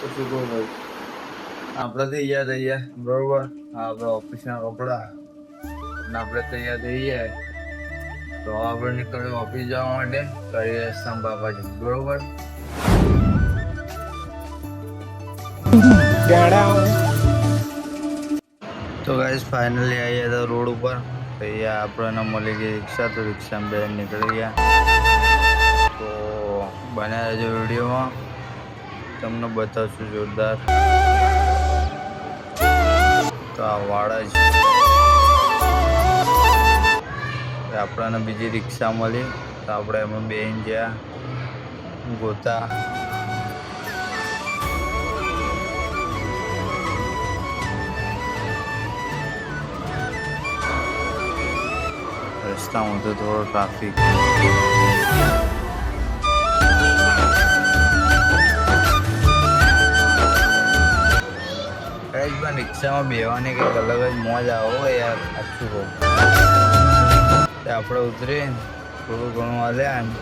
તો શું કહું ભાઈ, આપણે તૈયાર થઈએ બરોબર. આપણે ઓફિસના કપડા આપણે તૈયાર થઈએ તો આપણે નીકળીએ ઓફિસ જવા માટે. કરીએ સંભાબાજી બરોબર. તો ગાઈસ ફાઇનલી આવ્યા હતા રોડ ઉપર. અહીંયા આપણને મળી ગઈ રિક્ષા, તો રિક્ષામાં બેન નીકળી ગયા. તો બન્યા રહેજો વિડીયોમાં, તમને બતાવશું જોરદાર. તો આ વાડા જ આપણને બીજી રિક્ષા મળી, તો આપણે એમાં બેન ગયા ગોતા. રસ્તામાં તો થોડો ટ્રાફિક. પણ રિક્ષામાં બેવાની કંઈક અલગ જ મોજ આવો યાર, સાચું કહું. આપણે ઉતરીને થોડું ઘણું હાલ્યા ને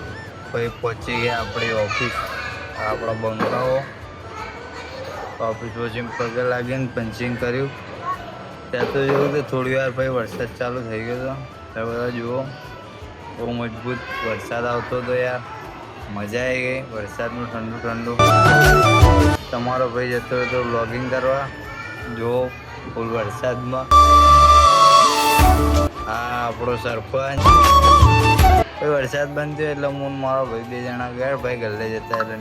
પછી પહોંચી ગયા આપણી ઓફિસ, આપણા બંગલાઓ. ઓફિસ પહોંચીને પગે લાગીને પંચિંગ કર્યું. ત્યાં તો જોયું કે થોડી વાર પછી વરસાદ ચાલુ થઈ ગયો હતો. ત્યાં બધા જુઓ બહુ મજબૂત વરસાદ આવતો હતો યાર, મજા આવી ગઈ વરસાદનું ઠંડુ ઠંડુ. તમારો ભાઈ જતો હતો વ્લોગિંગ કરવા, જો ફૂલ વરસાદમાં. હા આપણો સરપંચ. વરસાદ બંધ થયો એટલે હું મારો ભાઈ 2 જણા ગયા ભાઈ ગલ્લે જતા એટલે